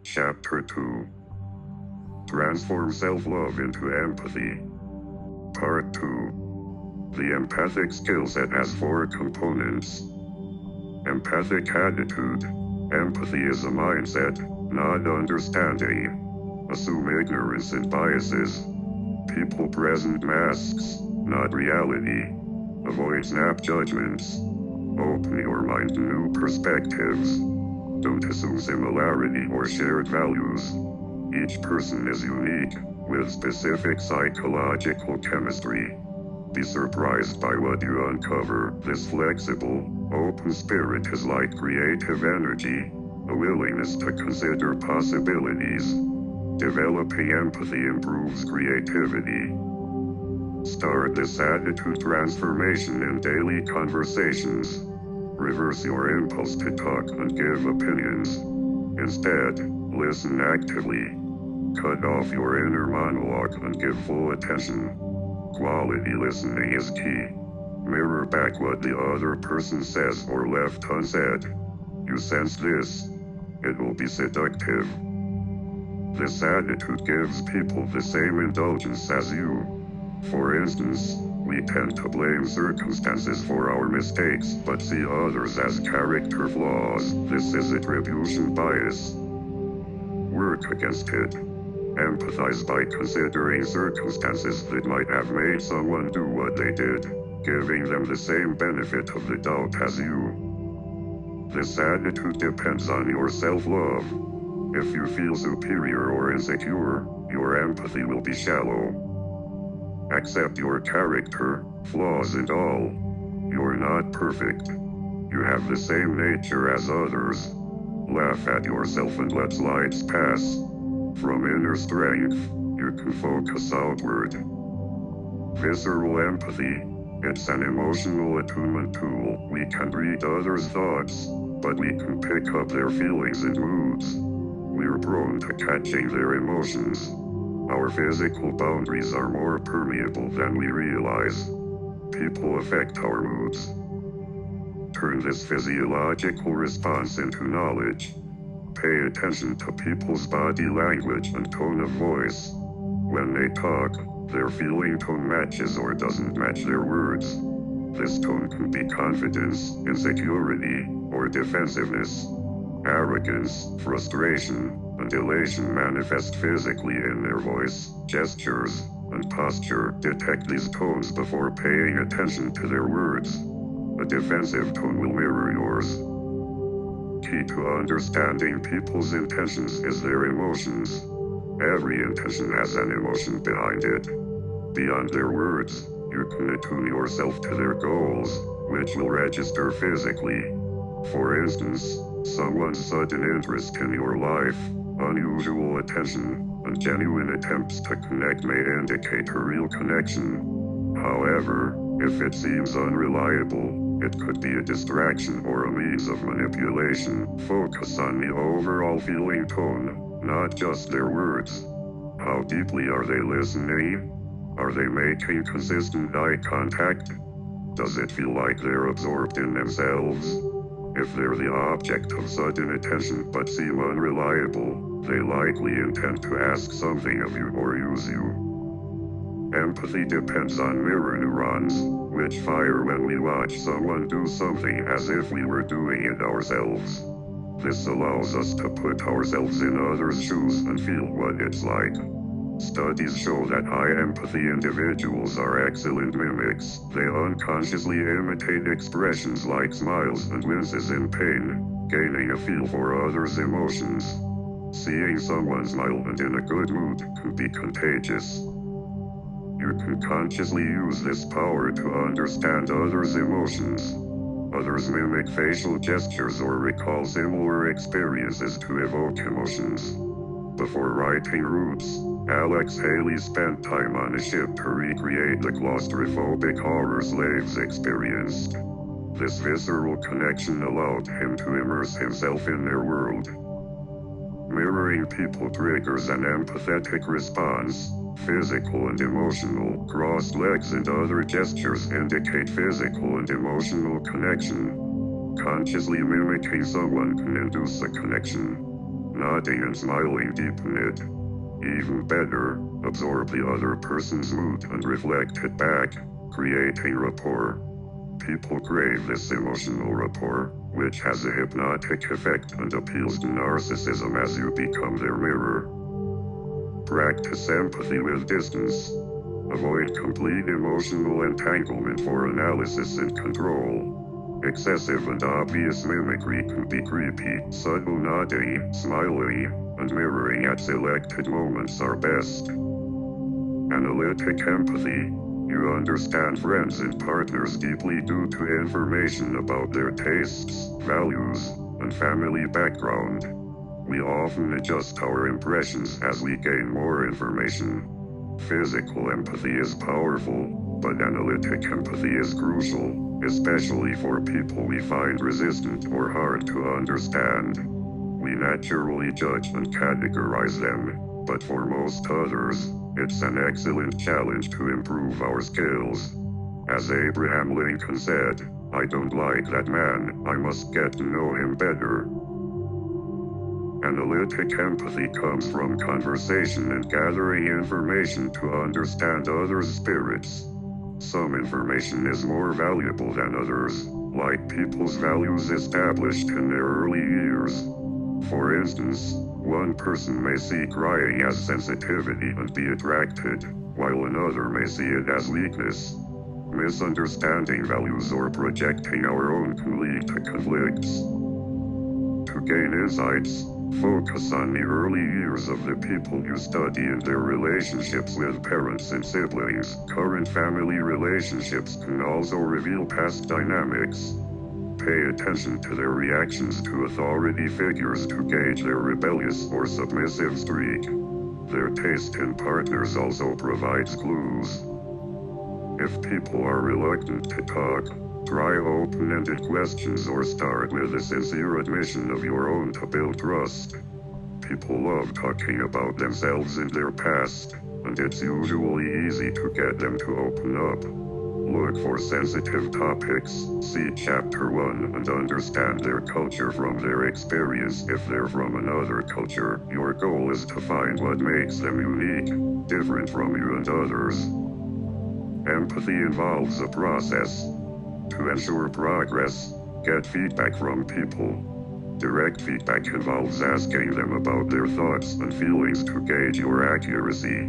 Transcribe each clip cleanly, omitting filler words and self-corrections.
Chapter 2. Transform Self-Love into Empathy. Part 2. The empathic skill set has 4 components. Empathic attitude. Empathy is a mindset, not understanding. Assume ignorance and biases. People present masks, not reality. Avoid snap judgments. Open your mind to new perspectives. Don't assume similarity or shared values. Each person is unique, with specific psychological chemistry. Be surprised by what you uncover. This flexible, open spirit is like creative energy, a willingness to consider possibilities. Developing empathy improves creativity. Start this attitude transformation in daily conversations. Reverse your impulse to talk and give opinions. Instead, listen actively. Cut off your inner monologue and give full attention. Quality listening is key. Mirror back what the other person says or left unsaid. You sense this. It will be seductive. This attitude gives people the same indulgence as you. For instance, we tend to blame circumstances for our mistakes but see others as character flaws. This is attribution bias. Work against it. Empathize by considering circumstances that might have made someone do what they did, giving them the same benefit of the doubt as you. This attitude depends on your self-love. If you feel superior or insecure, your empathy will be shallow. Accept your character, flaws and all. You're not perfect. You have the same nature as others. Laugh at yourself and let slides pass. From inner strength, you can focus outward. Visceral empathy. It's an emotional attunement tool. We can read others' thoughts, but we can pick up their feelings and moods. We're prone to catching their emotions. Our physical boundaries are more permeable than we realize. People affect our moods. Turn this physiological response into knowledge. Pay attention to people's body language and tone of voice. When they talk, their feeling tone matches or doesn't match their words. This tone can be confidence, insecurity, or defensiveness. Arrogance, frustration, and elation manifest physically in their voice, gestures, and posture. Detect these tones before paying attention to their words. A defensive tone will mirror yours. Key to understanding people's intentions is their emotions. Every intention has an emotion behind it. Beyond their words, you can attune yourself to their goals, which will register physically. For instance, someone's sudden interest in your life, unusual attention, and genuine attempts to connect may indicate a real connection. However, if it seems unreliable, it could be a distraction or a means of manipulation. Focus on the overall feeling tone, not just their words. How deeply are they listening? Are they making consistent eye contact? Does it feel like they're absorbed in themselves? If they're the object of sudden attention but seem unreliable, they likely intend to ask something of you or use you. Empathy depends on mirror neurons, which fire when we watch someone do something as if we were doing it ourselves. This allows us to put ourselves in others' shoes and feel what it's like. Studies show that high empathy individuals are excellent mimics. They unconsciously imitate expressions like smiles and winces in pain, gaining a feel for others' emotions. Seeing someone smile and in a good mood can be contagious. You can consciously use this power to understand others' emotions. Others mimic facial gestures or recall similar experiences to evoke emotions. Before writing Roots, Alex Haley spent time on a ship to recreate the claustrophobic horror slaves experienced. This visceral connection allowed him to immerse himself in their world. Mirroring people triggers an empathetic response. Physical and emotional, crossed legs and other gestures indicate physical and emotional connection. Consciously mimicking someone can induce a connection. Nodding and smiling deepen it. Even better, absorb the other person's mood and reflect it back, creating rapport. People crave this emotional rapport, which has a hypnotic effect and appeals to narcissism as you become their mirror. Practice empathy with distance. Avoid complete emotional entanglement for analysis and control. Excessive and obvious mimicry can be creepy. Subtle nodding, smiling, and mirroring at selected moments are best. Analytic empathy. You understand friends and partners deeply due to information about their tastes, values, and family background. We often adjust our impressions as we gain more information. Physical empathy is powerful, but analytic empathy is crucial, especially for people we find resistant or hard to understand. We naturally judge and categorize them, but for most others, it's an excellent challenge to improve our skills. As Abraham Lincoln said, "I don't like that man, I must get to know him better." Analytic empathy comes from conversation and gathering information to understand others' spirits. Some information is more valuable than others, like people's values established in their early years. For instance, one person may see crying as sensitivity and be attracted, while another may see it as weakness. Misunderstanding values or projecting our own can lead to conflicts. To gain insights, focus on the early years of the people you study and their relationships with parents and siblings. Current family relationships can also reveal past dynamics. Pay attention to their reactions to authority figures to gauge their rebellious or submissive streak. Their taste in partners also provides clues. If people are reluctant to talk, try open-ended questions or start with a sincere admission of your own to build trust. People love talking about themselves and their past, and it's usually easy to get them to open up. Look for sensitive topics, see Chapter 1 and understand their culture from their experience. If they're from another culture, your goal is to find what makes them unique, different from you and others. Empathy involves a process. To ensure progress, get feedback from people. Direct feedback involves asking them about their thoughts and feelings to gauge your accuracy.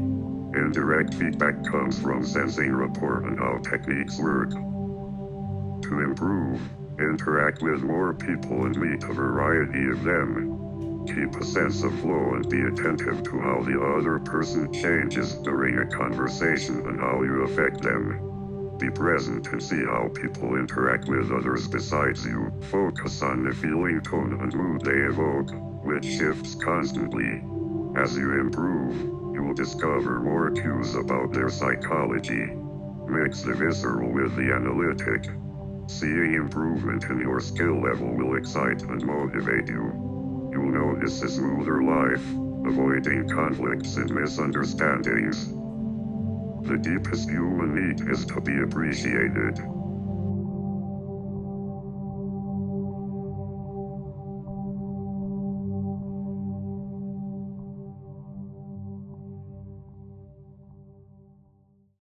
Indirect feedback comes from sensing rapport and how techniques work. To improve, interact with more people and meet a variety of them. Keep a sense of flow and be attentive to how the other person changes during a conversation and how you affect them. Be present and see how people interact with others besides you. Focus on the feeling, tone, and mood they evoke, which shifts constantly. As you improve, you will discover more cues about their psychology. Mix the visceral with the analytic. Seeing improvement in your skill level will excite and motivate you. You'll notice a smoother life, avoiding conflicts and misunderstandings. The deepest human need is to be appreciated.